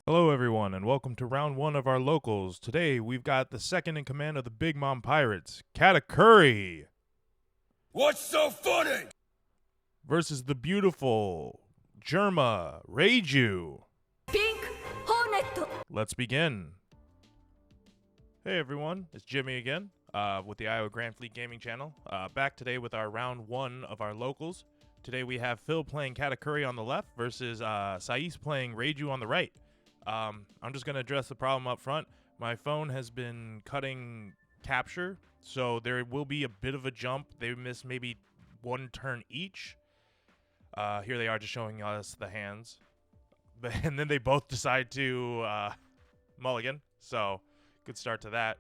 Hello, everyone, and welcome to round one of our locals. Today, we've got the second in command of the Big Mom Pirates, Katakuri, What's so funny? versus the beautiful Germa Reiju. Pink Hornet. Let's begin. Hey, everyone, it's Jimmy again with the Iowa Grand Fleet Gaming Channel. Back today with our round one of our locals. Today, we have Phil playing Katakuri on the left versus Sais playing Reiju on the right. I'm just going to address the problem up front. My phone has been cutting capture, so there will be a bit of a jump. They miss maybe one turn each. Here they are just showing us the hands. And then they both decide to mulligan, so good start to that.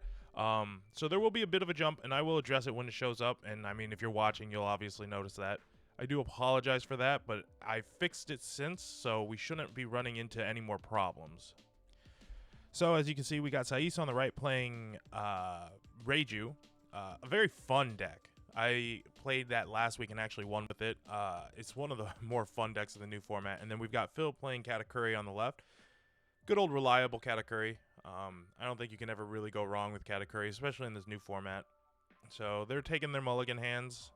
So there will be a bit of a jump, and I will address it when it shows up. And, I mean, if you're watching, you'll obviously notice that. I do apologize for that, but I fixed it since, so we shouldn't be running into any more problems. So, as you can see, we got Sais on the right playing Reiju, a very fun deck. I played that last week and actually won with it. It's one of the more fun decks of the new format. And then we've got Phil playing Katakuri on the left. Good old reliable Katakuri. I don't think you can ever really go wrong with Katakuri, especially in this new format. So they're taking their mulligan hands,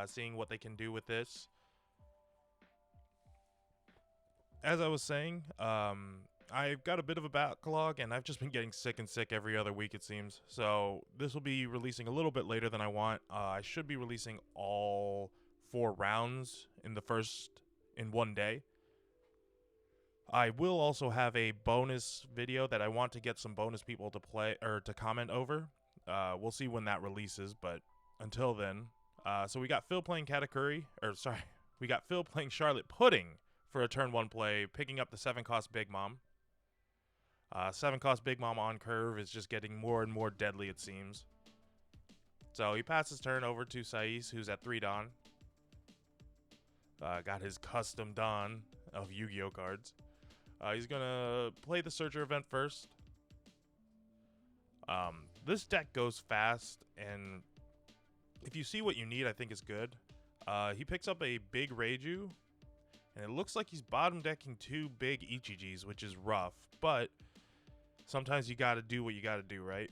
seeing what they can do with this. As I was saying, I've got a bit of a backlog, and I've just been getting sick every other week, it seems. So this will be releasing a little bit later than I want. I should be releasing all 4 rounds in one day. I will also have a bonus video that I want to get some bonus people to play or to comment over. We'll see when that releases, but until then. So we got Phil playing we got Phil playing Charlotte Pudding for a turn 1 play, picking up the 7-cost Big Mom. 7-cost Big Mom on curve is just getting more and more deadly, it seems. So he passes turn over to Sais, who's at 3 Don. Got his custom Don of Yu-Gi-Oh cards. He's going to play the Searcher event first. This deck goes fast, and if you see what you need, I think it's good. He picks up a big Reiju, and it looks like he's bottom decking 2 big Ichijis, which is rough, but sometimes you gotta do what you gotta do, right?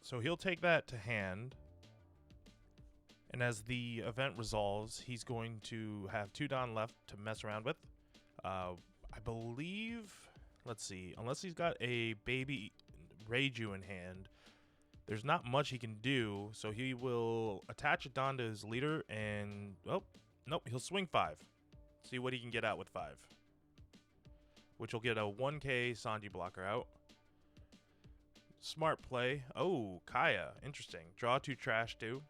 So he'll take that to hand, and as the event resolves, he's going to have 2 Don left to mess around with. I believe, let's see, unless he's got a baby Reiju in hand, there's not much he can do, so he will attach a Don to his leader, and, oh, nope, he'll swing 5. See what he can get out with 5. Which will get a 1k Sanji blocker out. Smart play. Oh, Kaya, interesting. Draw 2 trash 2.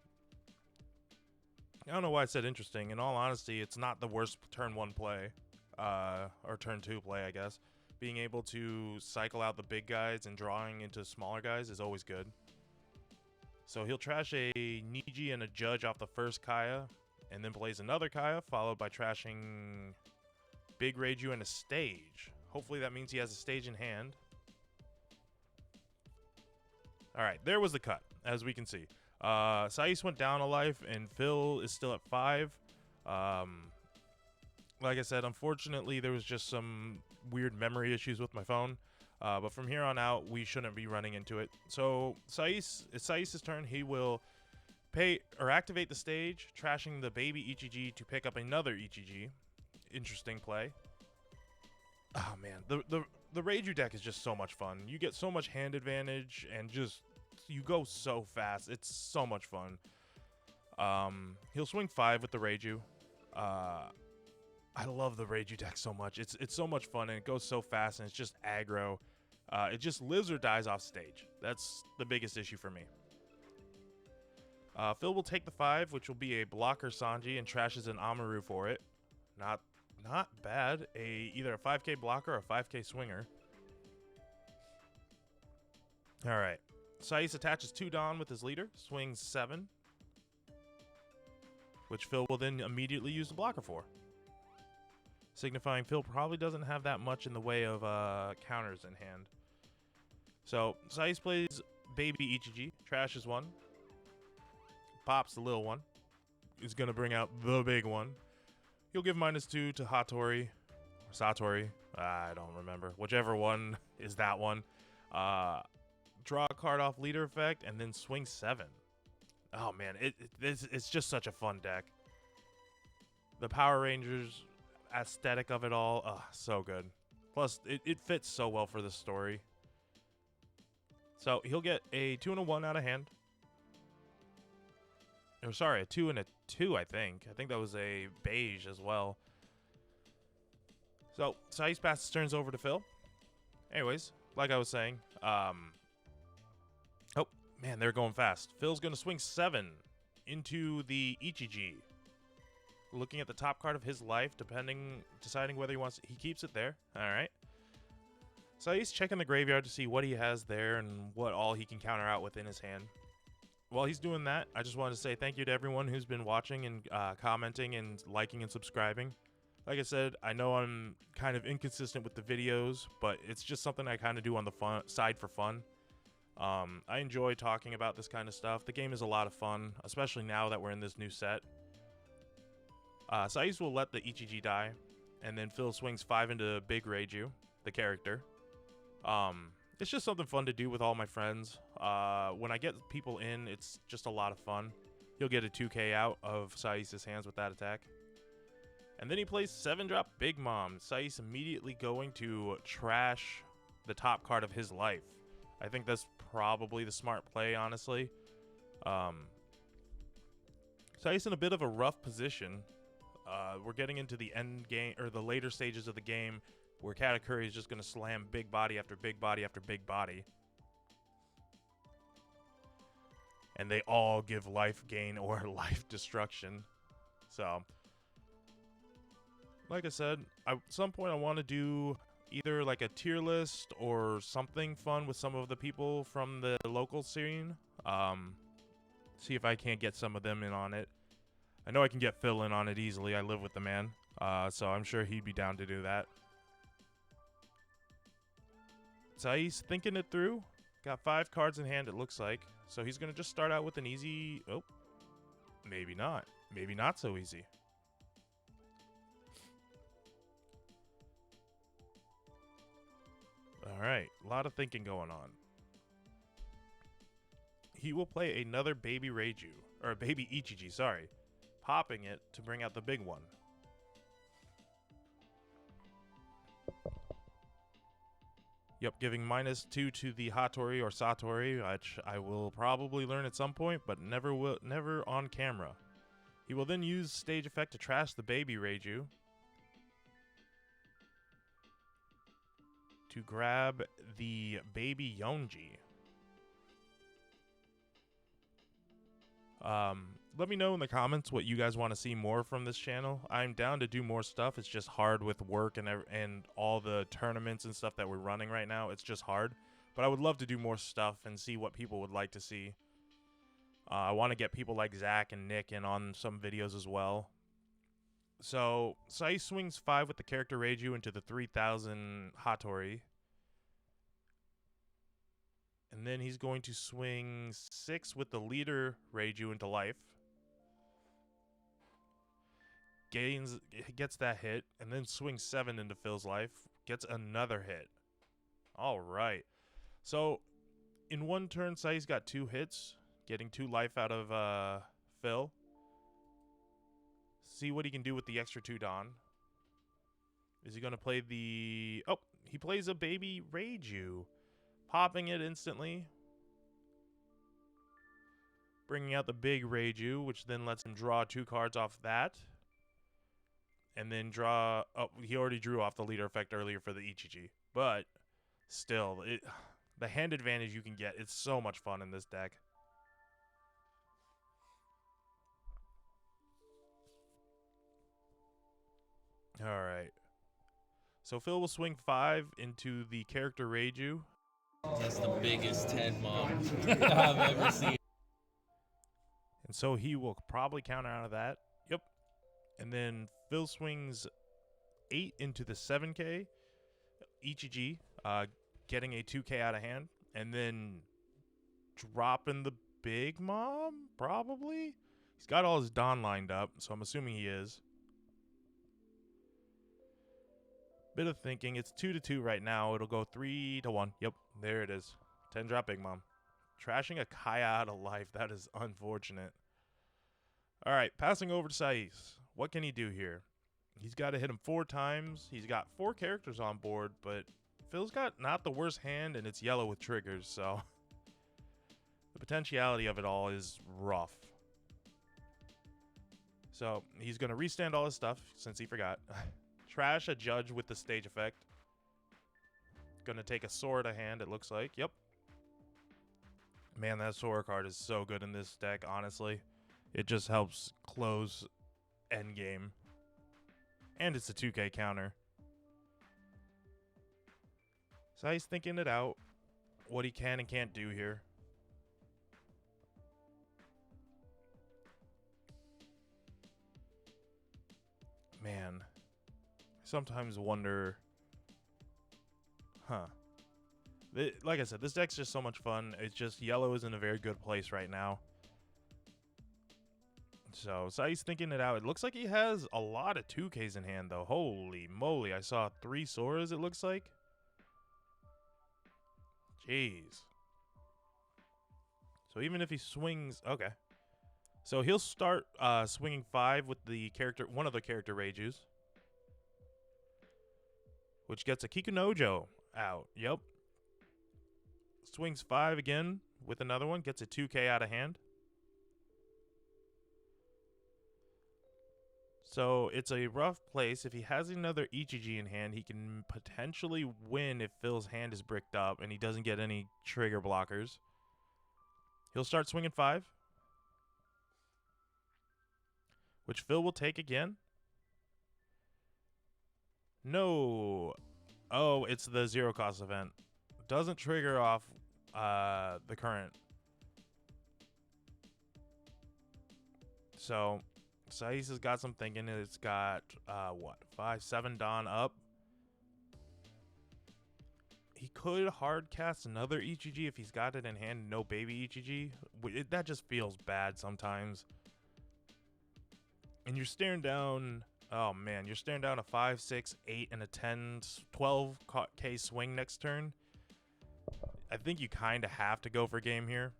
I don't know why I said interesting. In all honesty, it's not the worst turn 1 play, or turn 2 play, I guess. Being able to cycle out the big guys and drawing into smaller guys is always good. So he'll trash a Niji and a Judge off the first Kaya, and then plays another Kaya, followed by trashing big Reiju and a stage. Hopefully that means he has a stage in hand. Alright, there was the cut, as we can see. Sais went down a life, and Phil is still at 5. Like I said, unfortunately, there was just some weird memory issues with my phone. But from here on out, we shouldn't be running into it. So it's Sais' turn. He will activate the stage, trashing the baby Ichiji to pick up another Ichiji. Interesting play. Oh man, the Reiju deck is just so much fun. You get so much hand advantage, and just you go so fast. It's so much fun. He'll swing 5 with the Reiju. I love the Reiju deck so much. It's so much fun, and it goes so fast, and it's just aggro. It just lives or dies off stage. That's the biggest issue for me. Phil will take the 5, which will be a blocker Sanji, and trashes an Amaru for it. Not bad. Either a 5k blocker or a 5k swinger. Alright. Sais attaches 2 Don with his leader, swings 7. Which Phil will then immediately use the blocker for. Signifying Phil probably doesn't have that much in the way of counters in hand. So, Sais plays baby Ichiji, trashes 1. Pops the little one. Is going to bring out the big one. He'll give -2 to Hattori, Satori. I don't remember. Whichever one is that one. Draw a card off leader effect and then swing 7. Oh man, it's just such a fun deck. The Power Rangers aesthetic of it all, so good. Plus, it fits so well for the story. So he'll get a 2 and a 1 out of hand. Or sorry, a 2 and a 2, I think. I think that was a beige as well. So Sais passes turns over to Phil. Anyways, like I was saying, oh man, they're going fast. Phil's gonna swing 7 into the Ichiji. Looking at the top card of his life, deciding whether he keeps it there. All right. So he's checking the graveyard to see what he has there and what all he can counter out within his hand. While he's doing that, I just wanted to say thank you to everyone who's been watching and commenting and liking and subscribing. Like I said, I know I'm kind of inconsistent with the videos, but it's just something I kind of do on the side for fun. I enjoy talking about this kind of stuff. The game is a lot of fun, especially now that we're in this new set. Sais will let the Ichiji die, and then Phil swings 5 into Big Reiju, the character. It's just something fun to do with all my friends. When I get people in, it's just a lot of fun. He'll get a 2k out of Sais' hands with that attack. And then he plays 7-drop Big Mom. Sais immediately going to trash the top card of his life. I think that's probably the smart play, honestly. Sais in a bit of a rough position. We're getting into the end game, or the later stages of the game, where Katakuri is just going to slam big body after big body after big body. And they all give life gain or life destruction. So, like I said, at some point I want to do either like a tier list or something fun with some of the people from the local scene. See if I can't get some of them in on it. I know I can get Phil in on it easily. I live with the man. So I'm sure he'd be down to do that. Sais thinking it through. Got 5 cards in hand, it looks like. So he's going to just start out with an easy... Oh, maybe not. Maybe not so easy. Alright, a lot of thinking going on. He will play another baby Reiju. Or baby Ichiji, sorry. Popping it to bring out the big one. Yep, giving -2 to the Hattori or Satori, which I will probably learn at some point, but never on camera. He will then use stage effect to trash the baby Reiju to grab the baby Yonji. Let me know in the comments what you guys want to see more from this channel. I'm down to do more stuff. It's just hard with work and all the tournaments and stuff that we're running right now. It's just hard. But I would love to do more stuff and see what people would like to see. I want to get people like Zach and Nick in on some videos as well. So, Sais swings 5 with the character Reiju into the 3000 Hattori. And then he's going to swing 6 with the leader Reiju into life. Gets that hit, and then swings 7 into Phil's life. Gets another hit. All right. So, in one turn, Sais got 2 hits, getting 2 life out of Phil. See what he can do with the extra 2 Don. Is he going to play the... Oh, he plays a baby Reiju. Popping it instantly. Bringing out the big Reiju, which then lets him draw 2 cards off that. And then draw... Oh, he already drew off the leader effect earlier for the Ichiji. But still, the hand advantage you can get, it's so much fun in this deck. Alright. So Phil will swing 5 into the character Reiju. That's the biggest 10 mom I've ever seen. And so he will probably counter out of that. Yep. And then Phil swings 8 into the 7K. Ichiji, getting a 2K out of hand. And then dropping the big mom, probably? He's got all his Don lined up, so I'm assuming he is. bit of thinking. It's 2-2 right now. It'll go 3-1. Yep, there it is. 10 drop Big Mom. Trashing a Kaya out of life. That is unfortunate. All right, passing over to Sais. What can he do here? He's got to hit him 4 times. He's got 4 characters on board, but Phil's got not the worst hand, and it's yellow with triggers, so the potentiality of it all is rough. So he's going to restand all his stuff since he forgot. Trash a judge with the stage effect. Going to take a Sora to hand, it looks like. Yep. Man, that Sora card is so good in this deck, honestly. It just helps close endgame. And it's a 2K counter. So he's thinking it out. What he can and can't do here. Man. I sometimes wonder. Like I said, this deck's just so much fun. It's just yellow is in a very good place right now. So Sais thinking it out. It looks like he has a lot of 2Ks in hand, though. Holy moly. I saw 3 Soras, it looks like. Jeez. So even if he swings... Okay. So he'll start swinging 5 with the character, one of the character Reijus. Which gets a Kikunojo out. Yep. Swings 5 again with another one. Gets a 2K out of hand. So it's a rough place. If he has another Ichiji in hand, he can potentially win if Phil's hand is bricked up and he doesn't get any trigger blockers. He'll start swinging 5. Which Phil will take again. No. Oh, it's the 0 cost event. Doesn't trigger off the current. So Sais has got some thinking. It's got, what, 5-7 Dawn up. He could hard cast another Ichiji if he's got it in hand. No baby Ichiji. That just feels bad sometimes. And you're staring down, oh man, you're staring down a 5, 6, 8, and a 10, 12K swing next turn. I think you kind of have to go for game here.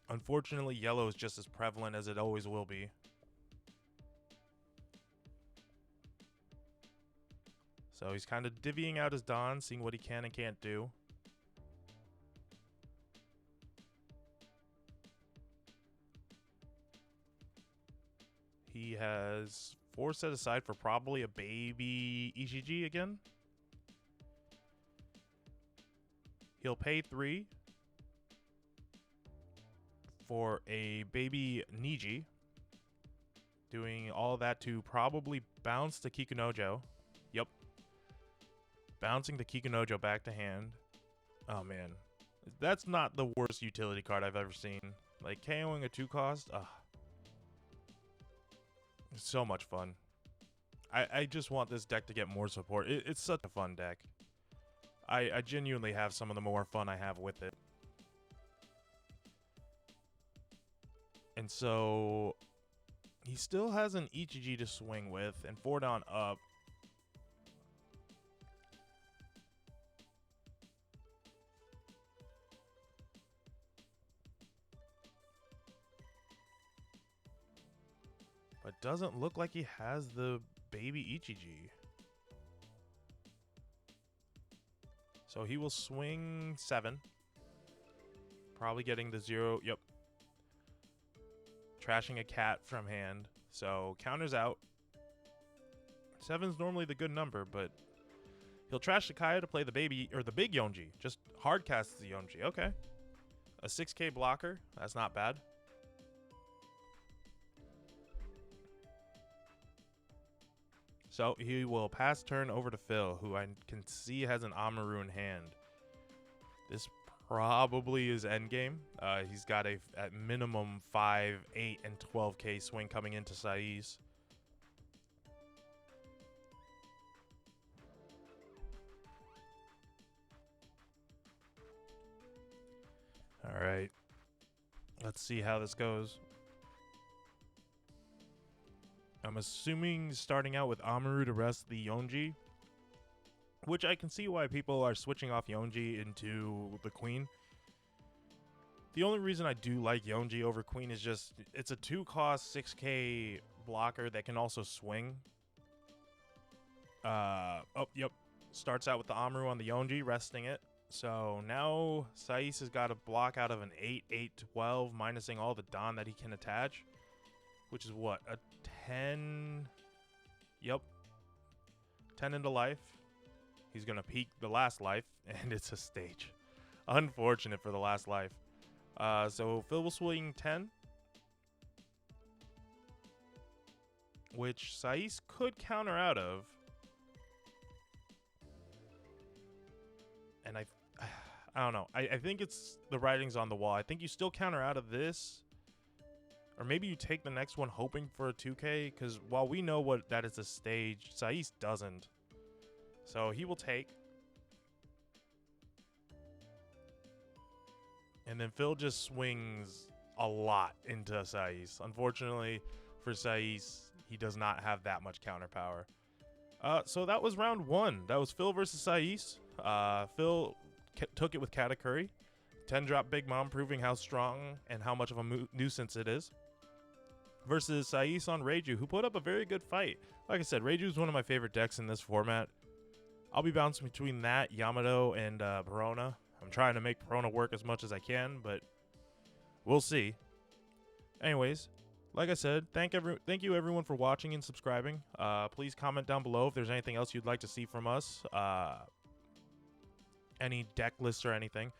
Unfortunately, yellow is just as prevalent as it always will be. So he's kind of divvying out his Dawn, seeing what he can and can't do. He has 4 set aside for probably a baby Ichiji again. He'll pay 3 for a baby Niji. Doing all that to probably bounce the Kikunojo. Yep. Bouncing the Kikunojo back to hand. Oh man. That's not the worst utility card I've ever seen. Like KOing a 2 cost. It's so much fun. I just want this deck to get more support. It's such a fun deck. I genuinely have some of the more fun I have with it. And so he still has an Ichiji to swing with and 4 down up. But doesn't look like he has the baby Ichiji. So he will swing 7. Probably getting the 0. Yep. Trashing a cat from hand. So counters out. 7's normally the good number, but he'll trash the Kaya to play the baby or the big Yonji. Just hard casts the Yonji. Okay. A 6K blocker. That's not bad. So he will pass turn over to Phil, who I can see has an Amaru in hand. This probably is endgame. He's got a at minimum 5, 8, and 12K swing coming into Sais. All right. Let's see how this goes. I'm assuming starting out with Amaru to rest the Yonji, which I can see why people are switching off Yonji into the Queen. The only reason I do like Yonji over Queen is just it's a 2-cost 6k blocker that can also swing. Yep. Starts out with the Amaru on the Yonji, resting it. So now Sais has got a block out of an 8-8-12, minusing all the Don that he can attach, which is what, a 10? Yep. 10 into life. He's going to peak the last life, and it's a stage. Unfortunate for the last life. So Phil will swing 10, which Sais could counter out of. And I don't know. I think it's the writing's on the wall. I think you still counter out of this. Or maybe you take the next one hoping for a 2k. Because while we know what that is a stage, Sais doesn't. So he will take. And then Phil just swings a lot into Sais. Unfortunately for Sais, he does not have that much counter power. So that was round 1. That was Phil versus Sais. Phil took it with Katakuri. 10-drop Big Mom, proving how strong and how much of a nuisance it is. Versus Sais on Reiju, who put up a very good fight. Like I said, Reiju is one of my favorite decks in this format. I'll be bouncing between that, Yamato, and Perona. I'm trying to make Perona work as much as I can, but we'll see. Anyways, like I said, thank you everyone for watching and subscribing. Please comment down below if there's anything else you'd like to see from us. Any deck lists or anything.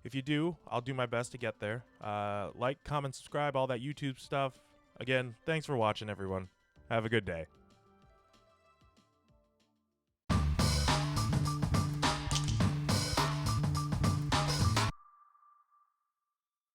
If you do, I'll do my best to get there. Like, comment, subscribe, all that YouTube stuff. Again, thanks for watching, everyone. Have a good day.